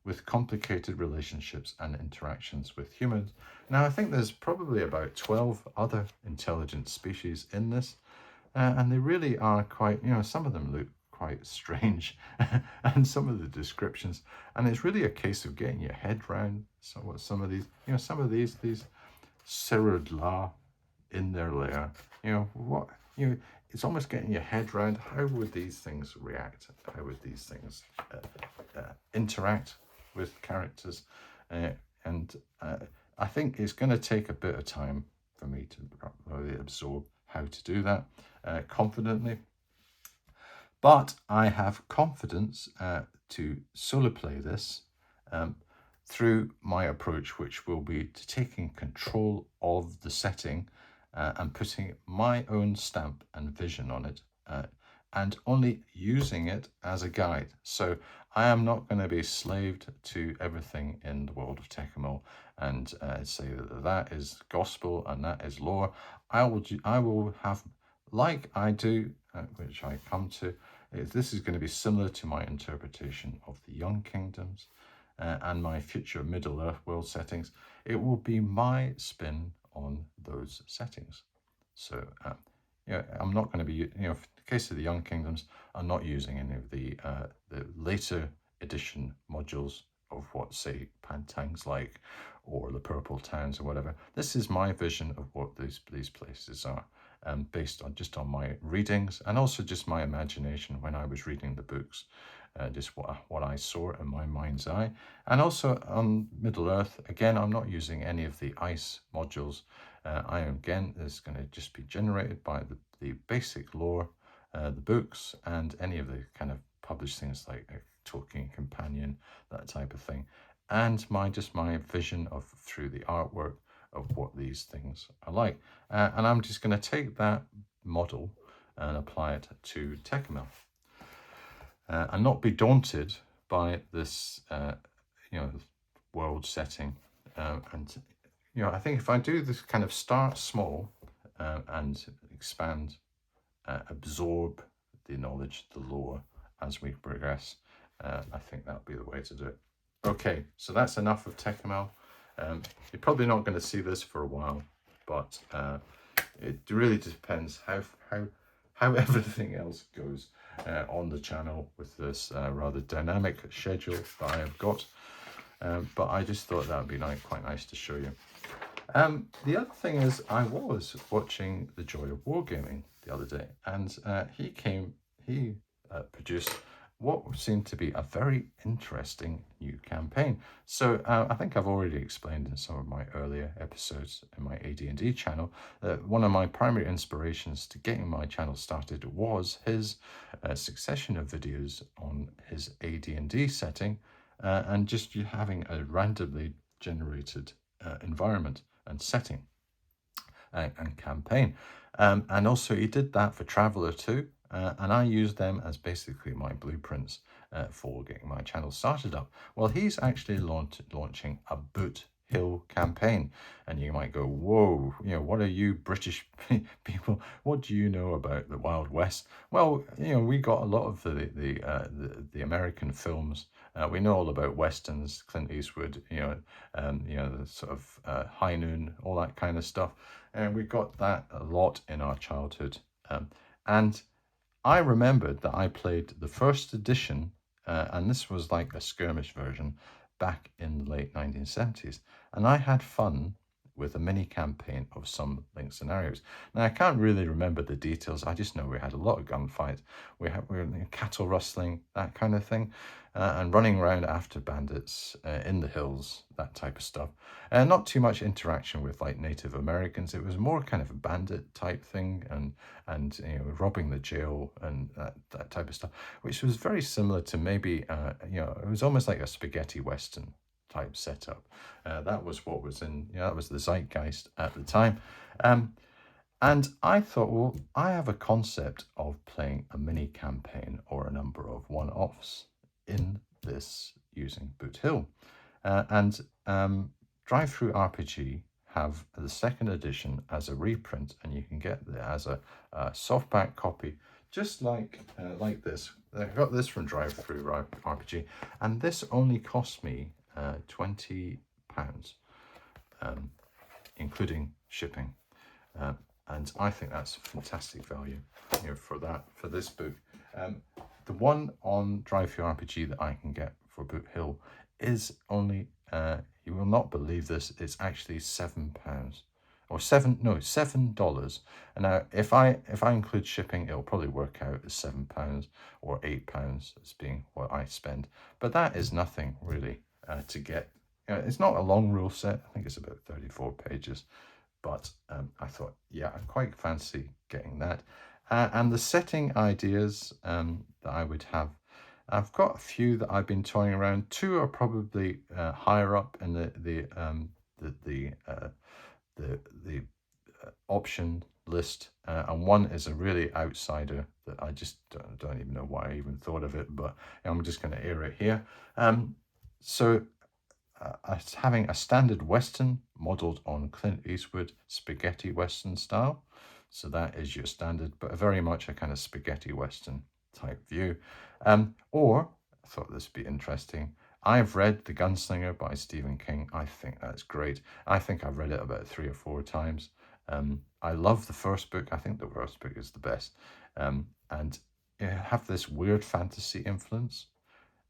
with complicated relationships and interactions with humans. Now, I think there's probably about 12 other intelligent species in this, and they really are quite, some of them look quite strange, and some of the descriptions, and it's really a case of getting your head around some of these, these Cerodla in their lair, it's almost getting your head around how would these things react, how would these things interact with characters, and I think it's going to take a bit of time for me to really absorb how to do that confidently. But I have confidence to solo play this through my approach, which will be to taking control of the setting and putting my own stamp and vision on it, and only using it as a guide. So I am not going to be slaved to everything in the world of Tekkamil and say that is gospel and that is lore. I will have, like I do, which I come to, this is going to be similar to my interpretation of the Young Kingdoms and my future Middle-earth world settings. It will be my spin on those settings. So, I'm not going to be, in the case of the Young Kingdoms, I'm not using any of the later edition modules of what, say, Pantang's like, or the Purple Towns or whatever. This is my vision of what these places are, based on just on my readings and also just my imagination when I was reading the books. Just what I saw in my mind's eye. And also on Middle-earth, again, I'm not using any of the ICE modules. Again, is going to just be generated by the basic lore, the books, and any of the kind of published things like Tolkien Companion, that type of thing. And my vision of through the artwork of what these things are like. And I'm just going to take that model and apply it to Tekkamil. And not be daunted by this, world setting. And I think if I do this kind of start small and expand, absorb the knowledge, the lore as we progress, I think that'll be the way to do it. Okay, so that's enough of Tekkamil. You're probably not going to see this for a while, but it really depends how everything else goes on the channel with this rather dynamic schedule that I have got. But I just thought that would be quite nice to show you. The other thing is, I was watching The Joy of Wargaming the other day, and he produced what seemed to be a very interesting new campaign. So I think I've already explained in some of my earlier episodes in my AD&D channel that one of my primary inspirations to getting my channel started was his succession of videos on his AD&D setting and just you having a randomly generated environment and setting and campaign. And also he did that for Traveller too. And I use them as basically my blueprints for getting my channel started up. Well, he's actually launching a Boot Hill campaign. And you might go, whoa, what are you British people? What do you know about the Wild West? Well, we got a lot of the American films. We know all about westerns, Clint Eastwood, the sort of High Noon, all that kind of stuff. And we got that a lot in our childhood. And I remembered that I played the first edition, and this was like a skirmish version back in the late 1970s. And I had fun with a mini campaign of some linked scenarios. Now, I can't really remember the details. I just know we had a lot of gunfight. We were cattle rustling, that kind of thing, and running around after bandits in the hills, that type of stuff. Not too much interaction with like Native Americans. It was more kind of a bandit type thing and robbing the jail and that type of stuff, which was very similar to maybe it was almost like a spaghetti western type setup. That was what was that was the zeitgeist at the time. And I thought, well, I have a concept of playing a mini campaign or a number of one-offs in this using Boot Hill. And Drive-Through RPG have the second edition as a reprint, and you can get it as a softback copy, just like this. I got this from Drive-Through RPG, and this only cost me £20, including shipping. And I think that's fantastic value for this book. The one on Drive-Through RPG that I can get for Boot Hill is only, you will not believe this, it's actually £7 or $7. And now if I include shipping, it'll probably work out as £7 or £8 as being what I spend. But that is nothing really to get. It's not a long rule set. I think it's about 34 pages. But I thought, yeah, I quite fancy getting that. And the setting ideas that I would have, I've got a few that I've been toying around. Two are probably higher up in the option list, and one is a really outsider that I just don't even know why I even thought of it, but I'm just going to air it here. So having a standard Western modeled on Clint Eastwood spaghetti Western style. So that is your standard, but very much a kind of spaghetti Western type view. Or, I thought this would be interesting, I've read The Gunslinger by Stephen King. I think that's great. I think I've read it about 3 or 4 times. I love the first book. I think the first book is the best. And have this weird fantasy influence.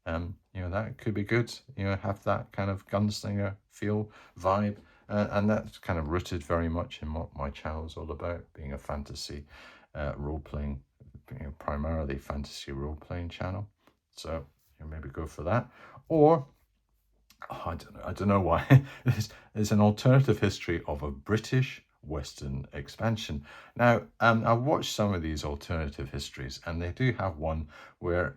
That could be good. Have that kind of gunslinger feel, vibe. And that's kind of rooted very much in what my channel is all about, being a fantasy role-playing, primarily fantasy role-playing channel. So maybe go for that. Or, I don't know why, there's an alternative history of a British Western expansion. Now, I've watched some of these alternative histories, and they do have one where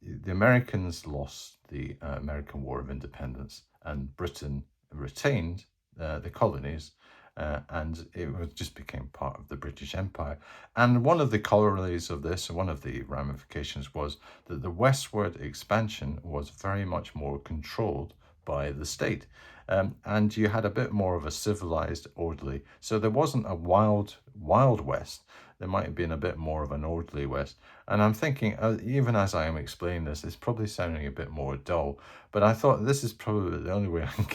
the Americans lost the American War of Independence, and Britain retained the colonies, and it just became part of the British Empire. And one of the corollaries of this, one of the ramifications, was that the westward expansion was very much more controlled by the state. And you had a bit more of a civilized, orderly. So there wasn't a wild west. There might have been a bit more of an orderly west. And I'm thinking, even as I am explaining this, it's probably sounding a bit more dull. But I thought this is probably the only way I can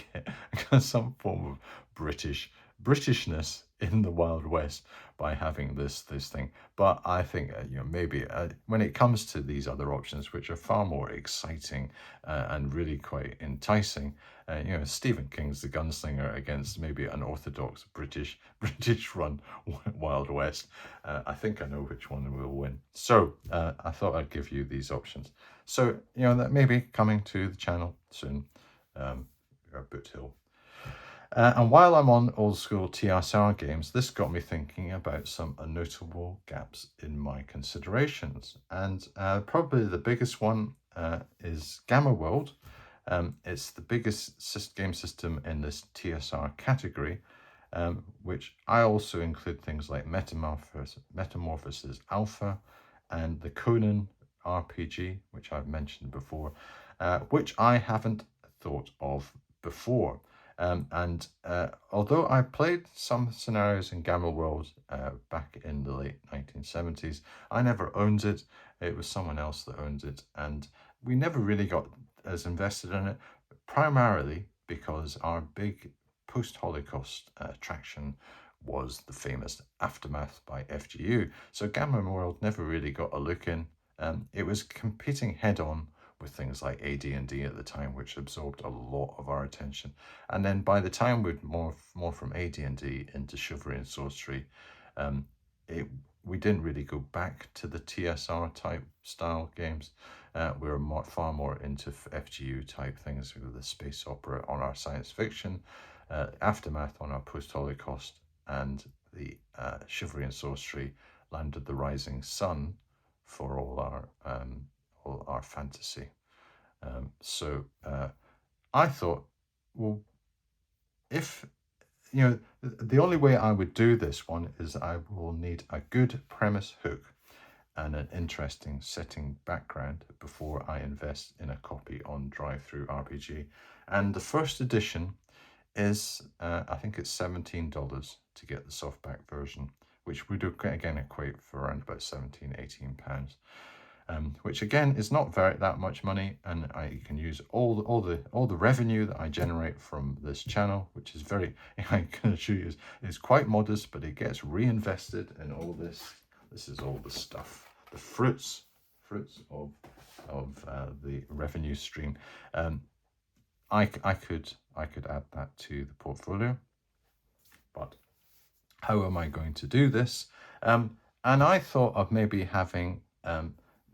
get some form of British Britishness in the Wild West by having this thing. But I think maybe when it comes to these other options, which are far more exciting and really quite enticing, Stephen King's The Gunslinger against maybe an orthodox British run Wild West. I think I know which one will win. So I thought I'd give you these options. So that may be coming to the channel soon. Boot Hill. And while I'm on old school TSR games, this got me thinking about some notable gaps in my considerations. And probably the biggest one is Gamma World. It's the biggest game system in this TSR category, which I also include things like Metamorphosis Alpha and the Conan RPG, which I've mentioned before, which I haven't thought of before. And although I played some scenarios in Gamma World back in the late 1970s, I never owned it. It was someone else that owned it, and we never really got as invested in it, primarily because our big post-Holocaust attraction was the famous Aftermath by FGU. So Gamma World never really got a look in. It was competing head-on with things like AD&D at the time, which absorbed a lot of our attention. And then by the time we'd more from AD&D into Chivalry and Sorcery, we didn't really go back to the TSR type style games. We were far more into FGU type things, with the space opera on our science fiction, Aftermath on our post-Holocaust, and the Chivalry and Sorcery, Land of the Rising Sun for all our fantasy. So I thought, well, if the only way I would do this one is I will need a good premise hook and an interesting setting background before I invest in a copy on Drive-Thru RPG. And the first edition is, I think it's $17 to get the softback version, which would again equate for around about £17-18. Which again is not that much money, and I can use all the revenue that I generate from this channel, which is very, I can assure you, is quite modest, but it gets reinvested in all this. This is all the stuff, the fruits of the revenue stream. I could add that to the portfolio, but how am I going to do this? And I thought of maybe having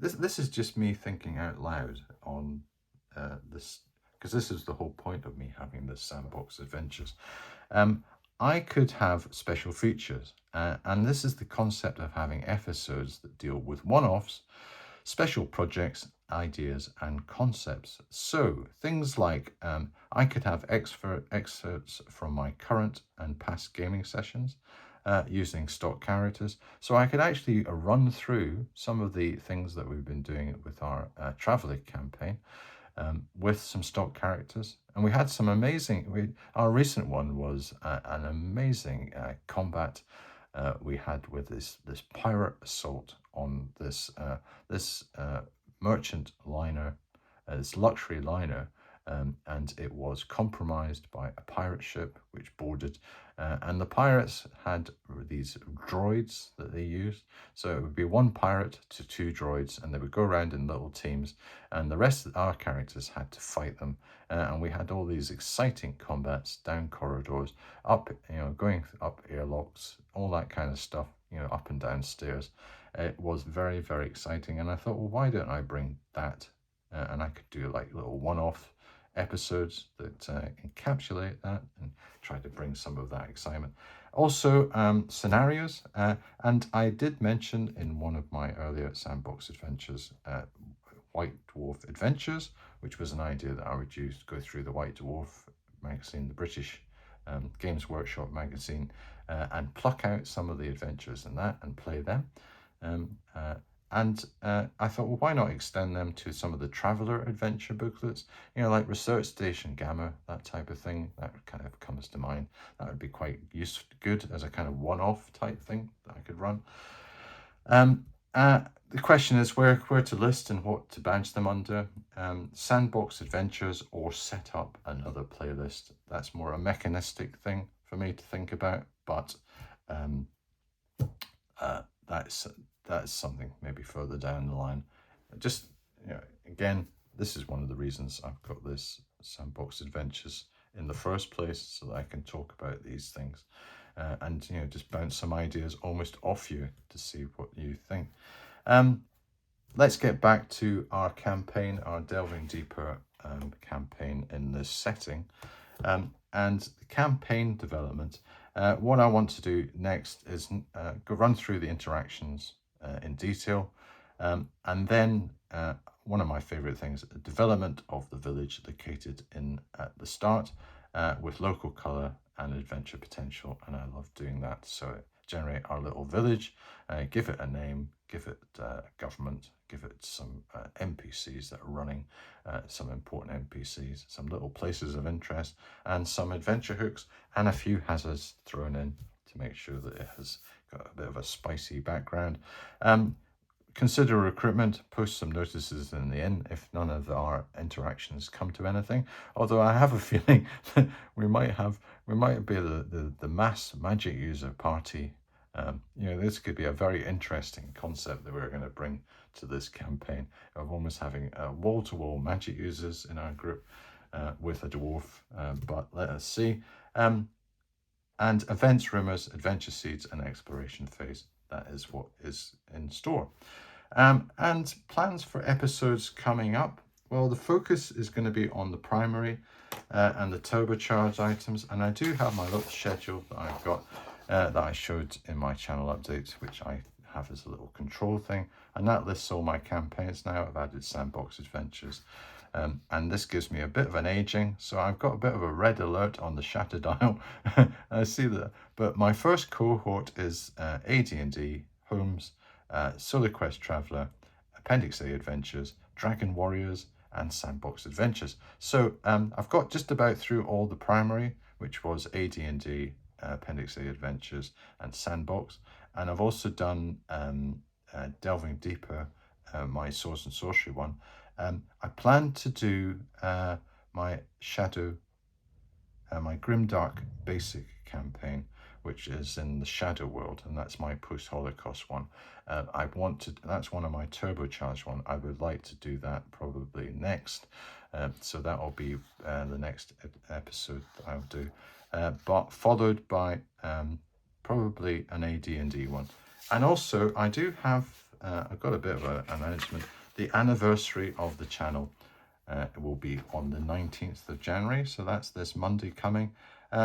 this is just me thinking out loud on this, because this is the whole point of me having this Sandbox Adventures. I could have special features, and this is the concept of having episodes that deal with one-offs, special projects, ideas, and concepts. So things like I could have excerpts from my current and past gaming sessions, using stock characters. So I could actually run through some of the things that we've been doing with our Traveller campaign with some stock characters. And we had some amazing, our recent one was an amazing combat we had with this pirate assault on this merchant liner, this luxury liner, and it was compromised by a pirate ship which boarded, and the pirates had these droids that they used. So it would be one pirate to two droids, and they would go around in little teams, and the rest of our characters had to fight them. And we had all these exciting combats down corridors, up, going up airlocks, all that kind of stuff, up and down stairs. It was very, very exciting, and I thought, well, why don't I bring that? And I could do like little one-off episodes that encapsulate that and try to bring some of that excitement. Also, scenarios, and I did mention in one of my earlier Sandbox Adventures, White Dwarf Adventures, which was an idea that I would use to go through the White Dwarf magazine, the British Games Workshop magazine, and pluck out some of the adventures in that and play them. And I thought, well, why not extend them to some of the Traveller adventure booklets, like Research Station Gamma, that type of thing. That kind of comes to mind. That would be quite good as a kind of one-off type thing that I could run. The question is where to list and what to badge them under. Sandbox Adventures, or set up another playlist. That's more a mechanistic thing for me to think about, but um, that's something maybe further down the line. Just, again, this is one of the reasons I've got this Sandbox Adventures in the first place, so that I can talk about these things and just bounce some ideas almost off you to see what you think. Let's get back to our campaign, our delving deeper campaign in this setting. And the campaign development, what I want to do next is go run through the interactions in detail. And then one of my favorite things, the development of the village located in at the start with local color and adventure potential. And I love doing that. So generate our little village, give it a name, give it government, give it some NPCs that are running, some important NPCs, some little places of interest, and some adventure hooks, and a few hazards thrown in to make sure that it has got a bit of a spicy background. Consider recruitment, post some notices in the inn if none of our interactions come to anything. Although I have a feeling that we might be the mass magic user party. This could be a very interesting concept that we're going to bring to this campaign of almost having wall-to-wall magic users in our group with a dwarf. But let us see. And events, rumors, adventure seeds, and exploration phase. That is what is in store. And plans for episodes coming up. Well, the focus is going to be on the primary and the turbocharged items. And I do have my little schedule that I've got that I showed in my channel updates, which I have as a little control thing. And that lists all my campaigns now. I've added Sandbox Adventures. And this gives me a bit of an aging. So I've got a bit of a red alert on the shatter dial. I see that. But my first cohort is AD&D, Homes, Solar Quest Traveller, Appendix A Adventures, Dragon Warriors, and Sandbox Adventures. So I've got just about through all the primary, which was AD&D, Appendix A Adventures, and Sandbox. And I've also done Delving Deeper, my Swords and Sorcery one. I plan to do my Shadow, my Grimdark basic campaign, which is in the Shadow World, and that's my post-Holocaust one. That's one of my turbocharged one. I would like to do that probably next. So that'll be the next episode that I'll do. But followed by probably an AD&D one. And also I do have, I've got a bit of an announcement. The anniversary of the channel will be on the 19th of January. So that's this Monday coming.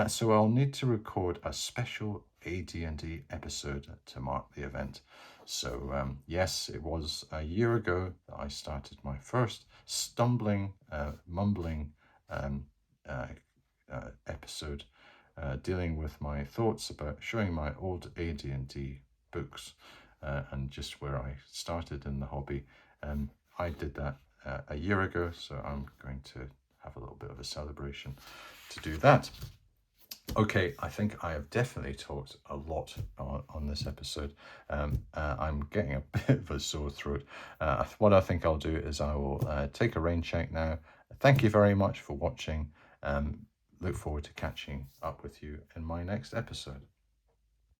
So I'll need to record a special AD&D episode to mark the event. So yes, it was a year ago that I started my first stumbling, mumbling episode dealing with my thoughts about showing my old AD&D books and just where I started in the hobby. I did that a year ago, so I'm going to have a little bit of a celebration to do that. Okay, I think I have definitely talked a lot on this episode. I'm getting a bit of a sore throat. What I think I'll do is I will take a rain check now. Thank you very much for watching. Look forward to catching up with you in my next episode.